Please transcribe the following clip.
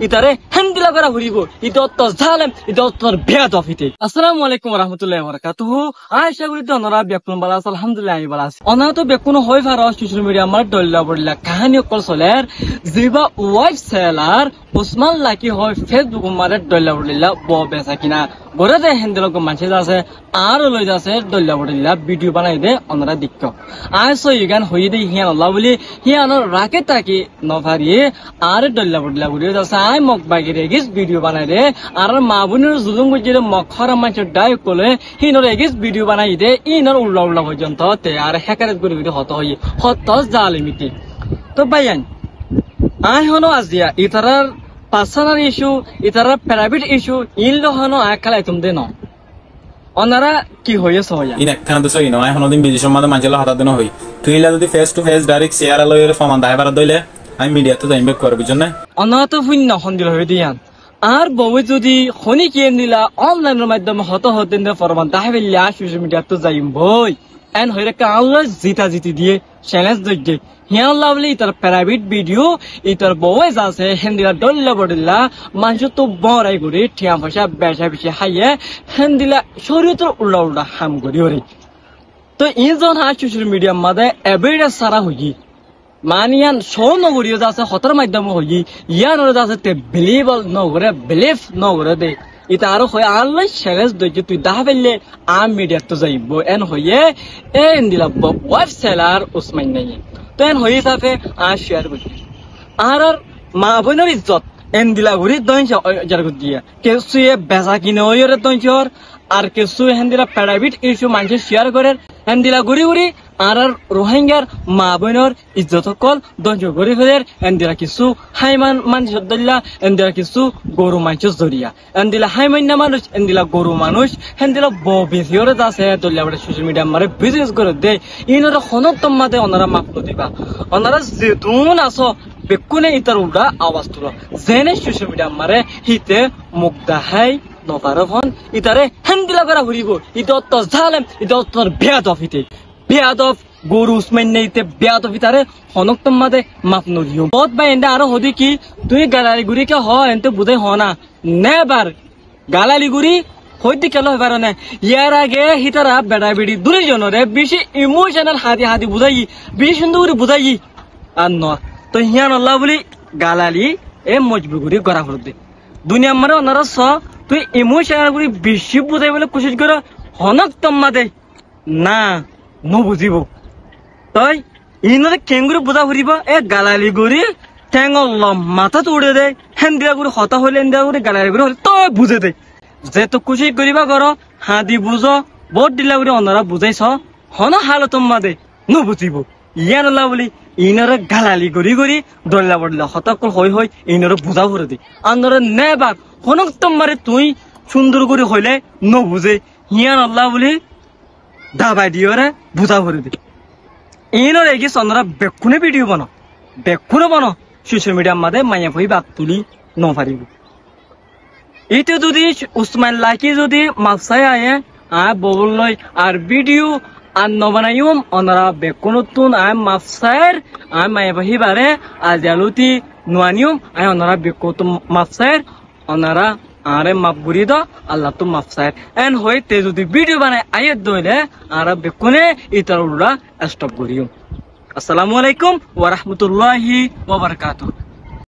ইতারে হ্যান্দিলা করা ঘুরিব ইতো তো জালেম ইতো তোর বেয়াদ অফিতে। আসসালামু আলাইকুম ওয়া রাহমাতুল্লাহি ওয়া বারাকাতুহু। আয়েশা গুলিতে অনরা বেকুন বালা আছে আলহামদুলিল্লাহ আমি বালা আছি। অনা তো বেকুন হই ফার সোশ্যাল মিডিয়া আমার ডল্লা বড়লা কাহিনী কল চলের জিবা ওয়াইফ সেলার উসমান লাকি হয় ফেসবুক মারে ডল্লা বড়লা ব বেচা কিনা গরে দে হ্যান্দিলা কো মানছে আছে আর লই যাচ্ছে ডল্লা বড়লা ভিডিও বানাই দে অনরা দিক্ক আইসো ইগান হই দে হিয়ান আল্লাহ বলি হিয়ানোর রাকে তাকি নভারিয়ে আর ডল্লা বড়লা ঘুরিয়ে যাচ্ছে আই মক বাগিরে গিস ভিডিও বানাই দে আর মা বোনের জুলুম গজিরে মখরা মানছে ডাই কলে হিনর এগিস ভিডিও বানাই দে ইনর উল্লা উল্লা পর্যন্ত তে আর হ্যাকারেট করে হত হই হত জালিমিতি। তো ভাইয়ান আই হনো আজিয়া ইতারার পার্সোনাল ইস্যু ইতারার প্রাইভেট ইস্যু ইনলো হনো আকালাই তুমি দে ন অনারা কি হইছে হইয়া ইন একখান তো সই নয় হনো দিন বিজি সম্বন্ধে মানজেলা হঠাৎ দিন হই তুই ইলা যদি face to face direct share আলোয়ের ফমান দাইবার দইলে আমি মিডিয়াতে যাইবে করব বুঝছ না অনারা তো ফুইন না হন্দিল হই দিয়ান আর বউ যদি খনি কি নিলা অনলাইনের মাধ্যমে হত হতেন দে ফরমান দাইবেলা সোশ্যাল মিডিয়া তো যাইম বই এন হইরে কাউলা জিতা জিতি দিয়ে চ্যালেঞ্জ দইগে হিয়া লাভলি ইতার প্রাইভেট ভিডিও ইতার বউয়ে যাচ্ছে হেন্দিলা ডল্লা বড়িলা মানুষ তো বড়াই করে ঠিয়া পয়সা বেসা বেশি হাইয়ে হেন্দিলা শরীয়তের উল্লা উল্লা হাম করি ওরে। তো ইজন হা সোশ্যাল মিডিয়ার মাঝে এভরিডে সারা হই মানিয়ান শো নগরীয় যাচ্ছে হতর মাধ্যমে হই ইয়ান যাচ্ছে তে বিলিভেবল নগরে বিলিভ নগরে দে ইতা আরো হয় আল্লাহ চ্যালেঞ্জ দইছে তুই দা ফেললে আম মিডিয়া তো যাইব এন হইয়ে এন দিলা ওয়াইফ সেলার উসমান নাই তো এন হইয়ে থাকে আর শেয়ার করি আর মা বোনের ইজ্জত এন দিলা ঘুরি দইছ যার দিয়া কেসু এ বেচা কিনে হইরে দইছর আর কেসু হেন দিলা প্রাইভেট ইস্যু মানুষ শেয়ার করে হেন দিলা ঘুরি ঘুরি আর রোহিঙ্গার মা বোনের ইজ্জত কল দঞ্জ গরি ফের এন্দিরা কিছু হাইমান মানুষ দল্লা এন্দিরা কিছু গরু মানুষ জড়িয়া এন্দিলা হাইমান্না মানুষ এন্দিলা গরু মানুষ হেন্দিলা বেশিওরে আছে দল্লা বড় সোশ্যাল মিডিয়া মারে বিজনেস করে দে ইনরা খনত তোমাদের ওনারা মাফ দিবা ওনারা যেতুন আসো বেকুনে ইতার উল্টা আওয়াজ তুলো জেনে সোশ্যাল মিডিয়া মারে হিতে মুখ দেখাই নপারফন ইতারে হেন্দিলা করা ঘুরিব ইতো তো জালেম ইতো তোর বেয়াদ অফিতে বেয়াদব গরু উসমান নেইতে বেয়াদব ইতারে হনক তোমাদে মাফ নদিও বহুত ভাই এন্ডা আরো হদি কি তুই গালালি গুড়ি কে হ এনতে বুঝাই হ না নেবার গালালি গুড়ি হইতে কেন হইবার না ইয়ার আগে হিতারা বেড়া বেড়ি দুইজনরে বেশি ইমোশনাল হাতি হাতি বুঝাই বেশি সুন্দর করে বুঝাই আর ন তো হিয়ান আল্লাহ বলি গালালি এ মজবুর গুড়ি গড়া ফেরত দে দুনিয়া মারে ওনারা স তুই ইমোশনাল গুড়ি বেশি বুঝাই বলে কোশিশ কর হনক তোমাদে না বুঝিব তই ইনরে কেঙ্গুরি বুঝা ফুরিব এ গালালি গুড়ি ঠেঙল মাথা উড়ে দে হেন্দিয়া গুড়ি হতা হইলে হেন্দিয়া গুড়ি গালালি গুড়ি হলে তই বুঝে দে যে তো খুশি করিবা কর হাদি বুঝ বহুত দিলা গুড়ি অনারা বুঝাইছ হন হালত দে বুঝিব ইয়ান আল্লাহ বলি ইনরে গালালি গুড়ি গুড়ি দল্লা বড়লা হতাকল হই ইনরে বুঝা ফুরে দে আনরে নেবার হনক তোমারে তুই সুন্দর করে হইলে বুঝে ইয়ান আল্লাহ বলি দাবাই দিওরে বুঝা ভরে দে ইনর এগি চন্দ্রা বেকুনে ভিডিও বানো বেকুনে বানো সোশ্যাল মিডিয়ার মাঝে মাইয়া ভই বাদ তুলি নপারিব এইটা যদি উসমান লাকি যদি মাফসাই আয়ে ববল লই আর ভিডিও আর নবানাইম অনারা বেকুনতুন মাফসায়ের মাইয়া ভই বারে আজালুতি নোয়ানিয়ম অনারা বেকুত মাফসায়ের অনারা আরে মাফ গুড়ি দ আল্লাহ তো মাফ চায় এন হইতে যদি ভিডিও বানায় আয়ের দইলে আর বেকুনে ইতার উল্লা স্টপ করিও। আসসালামু আলাইকুম ওয়া রাহমাতুল্লাহি ওয়া বারাকাতুহু।